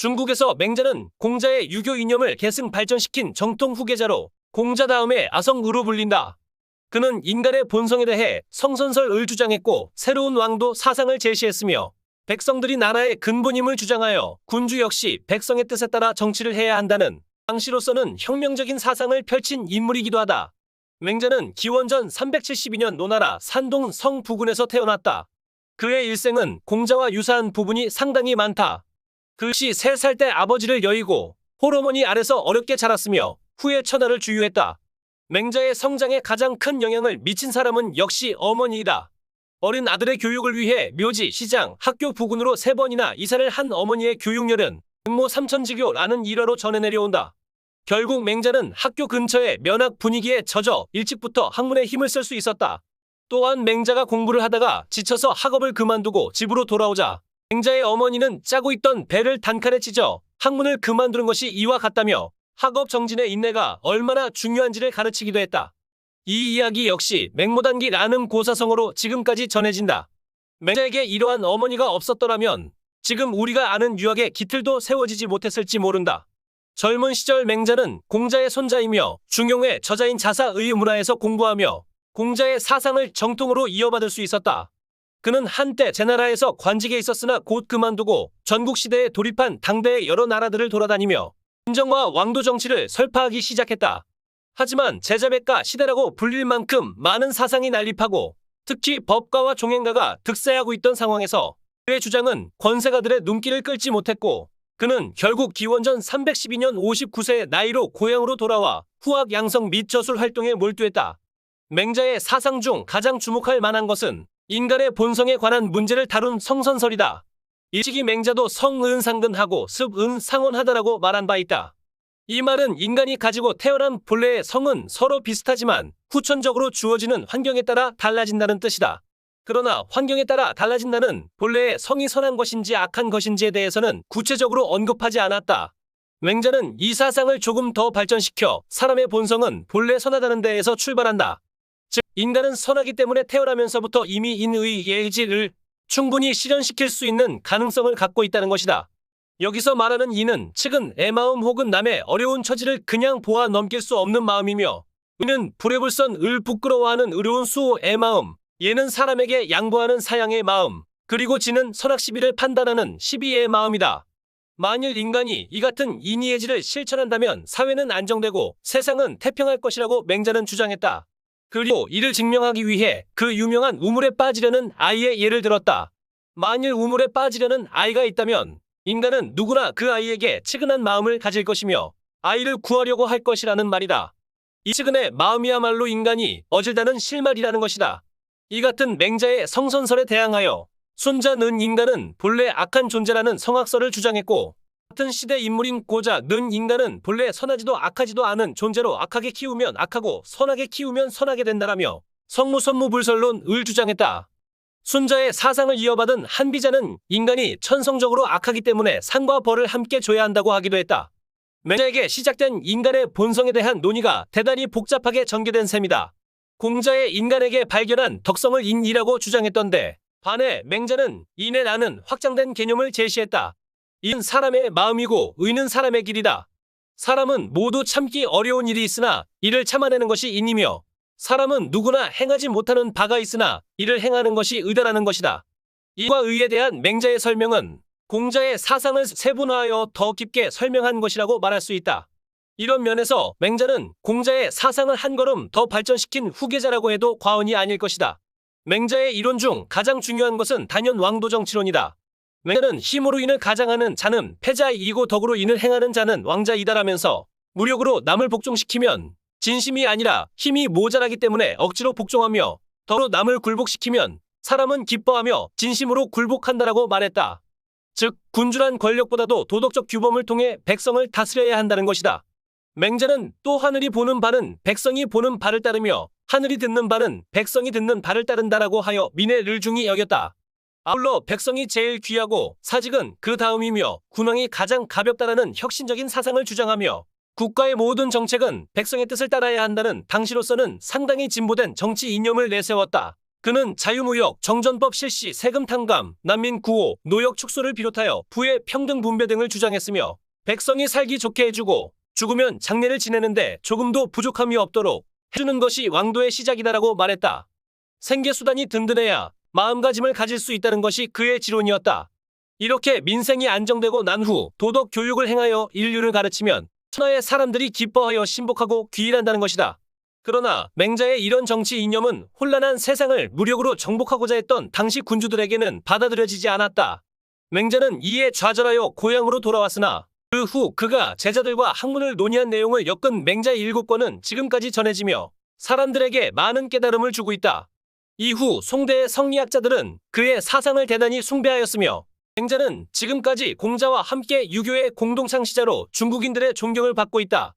중국에서 맹자는 공자의 유교 이념을 계승 발전시킨 정통 후계자로 공자 다음에 아성으로 불린다. 그는 인간의 본성에 대해 성선설을 주장했고 새로운 왕도 사상을 제시했으며 백성들이 나라의 근본임을 주장하여 군주 역시 백성의 뜻에 따라 정치를 해야 한다는 당시로서는 혁명적인 사상을 펼친 인물이기도 하다. 맹자는 기원전 372년 노나라 산동 성부군에서 태어났다. 그의 일생은 공자와 유사한 부분이 상당히 많다. 그것이 3살 때 아버지를 여의고 홀어머니 아래서 어렵게 자랐으며 후에 천하를 주유했다. 맹자의 성장에 가장 큰 영향을 미친 사람은 역시 어머니이다. 어린 아들의 교육을 위해 묘지, 시장, 학교 부근으로 3번이나 이사를 한 어머니의 교육열은 백모 삼천지교라는 일화로 전해 내려온다. 결국 맹자는 학교 근처의 면학 분위기에 젖어 일찍부터 학문에 힘을 쓸 수 있었다. 또한 맹자가 공부를 하다가 지쳐서 학업을 그만두고 집으로 돌아오자 맹자의 어머니는 짜고 있던 배를 단칼에 찢어 학문을 그만두는 것이 이와 같다며 학업 정진의 인내가 얼마나 중요한지를 가르치기도 했다. 이 이야기 역시 맹모단기라는 고사성어로 지금까지 전해진다. 맹자에게 이러한 어머니가 없었더라면 지금 우리가 아는 유학의 기틀도 세워지지 못했을지 모른다. 젊은 시절 맹자는 공자의 손자이며 중용의 저자인 자사의 문화에서 공부하며 공자의 사상을 정통으로 이어받을 수 있었다. 그는 한때 제나라에서 관직에 있었으나 곧 그만두고 전국시대에 돌입한 당대의 여러 나라들을 돌아다니며 신정과 왕도 정치를 설파하기 시작했다. 하지만 제자백가 시대라고 불릴 만큼 많은 사상이 난립하고 특히 법가와 종행가가 득세하고 있던 상황에서 그의 주장은 권세가들의 눈길을 끌지 못했고 그는 결국 기원전 312년 59세의 나이로 고향으로 돌아와 후학 양성 및 저술 활동에 몰두했다. 맹자의 사상 중 가장 주목할 만한 것은 인간의 본성에 관한 문제를 다룬 성선설이다. 이 시기 맹자도 성은상근하고 습은상원하다라고 말한 바 있다. 이 말은 인간이 가지고 태어난 본래의 성은 서로 비슷하지만 후천적으로 주어지는 환경에 따라 달라진다는 뜻이다. 그러나 환경에 따라 달라진다는 본래의 성이 선한 것인지 악한 것인지에 대해서는 구체적으로 언급하지 않았다. 맹자는 이 사상을 조금 더 발전시켜 사람의 본성은 본래 선하다는 데에서 출발한다. 즉 인간은 선하기 때문에 태어나면서부터 이미 인의 예의지를 충분히 실현시킬 수 있는 가능성을 갖고 있다는 것이다. 여기서 말하는 이는 측은 애마음 혹은 남의 어려운 처지를 그냥 보아 넘길 수 없는 마음이며 의는 불의불선을 부끄러워하는 의로운 수호의 마음, 예는 사람에게 양보하는 사양의 마음, 그리고 지는 선악시비를 판단하는 시비의 마음이다. 만일 인간이 이 같은 인의예지를 실천한다면 사회는 안정되고 세상은 태평할 것이라고 맹자는 주장했다. 그리고 이를 증명하기 위해 그 유명한 우물에 빠지려는 아이의 예를 들었다. 만일 우물에 빠지려는 아이가 있다면 인간은 누구나 그 아이에게 측은한 마음을 가질 것이며 아이를 구하려고 할 것이라는 말이다. 이 측은의 마음이야말로 인간이 어질다는 실말이라는 것이다. 이 같은 맹자의 성선설에 대항하여 손자는 인간은 본래 악한 존재라는 성악설을 주장했고 같은 시대 인물인 고자는 인간은 본래 선하지도 악하지도 않은 존재로 악하게 키우면 악하고 선하게 키우면 선하게 된다라며 성무선무불설론을 주장했다. 순자의 사상을 이어받은 한비자는 인간이 천성적으로 악하기 때문에 상과 벌을 함께 줘야 한다고 하기도 했다. 맹자에게 시작된 인간의 본성에 대한 논의가 대단히 복잡하게 전개된 셈이다. 공자의 인간에게 발견한 덕성을 인이라고 주장했던데 반해 맹자는 인애라는 확장된 개념을 제시했다. 인은 사람의 마음이고 의는 사람의 길이다. 사람은 모두 참기 어려운 일이 있으나 이를 참아내는 것이 인이며 사람은 누구나 행하지 못하는 바가 있으나 이를 행하는 것이 의다라는 것이다. 이와 의에 대한 맹자의 설명은 공자의 사상을 세분화하여 더 깊게 설명한 것이라고 말할 수 있다. 이런 면에서 맹자는 공자의 사상을 한 걸음 더 발전시킨 후계자라고 해도 과언이 아닐 것이다. 맹자의 이론 중 가장 중요한 것은 단연 왕도정치론이다. 맹자는 힘으로 인을 가장하는 자는 패자이고 덕으로 인을 행하는 자는 왕자이다라면서 무력으로 남을 복종시키면 진심이 아니라 힘이 모자라기 때문에 억지로 복종하며 덕으로 남을 굴복시키면 사람은 기뻐하며 진심으로 굴복한다라고 말했다. 즉 군주란 권력보다도 도덕적 규범을 통해 백성을 다스려야 한다는 것이다. 맹자는 또 하늘이 보는 바는 백성이 보는 바를 따르며 하늘이 듣는 바는 백성이 듣는 바를 따른다라고 하여 민의를 중히 여겼다. 아울러 백성이 제일 귀하고 사직은 그 다음이며 군왕이 가장 가볍다라는 혁신적인 사상을 주장하며 국가의 모든 정책은 백성의 뜻을 따라야 한다는 당시로서는 상당히 진보된 정치 이념을 내세웠다. 그는 자유무역, 정전법 실시, 세금 탕감, 난민 구호, 노역 축소를 비롯하여 부의 평등 분배 등을 주장했으며 백성이 살기 좋게 해주고 죽으면 장례를 지내는데 조금도 부족함이 없도록 해주는 것이 왕도의 시작이다라고 말했다. 생계수단이 든든해야 마음가짐을 가질 수 있다는 것이 그의 지론이었다. 이렇게 민생이 안정되고 난 후 도덕 교육을 행하여 인류를 가르치면 천하의 사람들이 기뻐하여 신복하고 귀일한다는 것이다. 그러나 맹자의 이런 정치 이념은 혼란한 세상을 무력으로 정복하고자 했던 당시 군주들에게는 받아들여지지 않았다. 맹자는 이에 좌절하여 고향으로 돌아왔으나 그 후 그가 제자들과 학문을 논의한 내용을 엮은 맹자의 7권은 지금까지 전해지며 사람들에게 많은 깨달음을 주고 있다. 이후 송대의 성리학자들은 그의 사상을 대단히 숭배하였으며 맹자는 지금까지 공자와 함께 유교의 공동창시자로 중국인들의 존경을 받고 있다.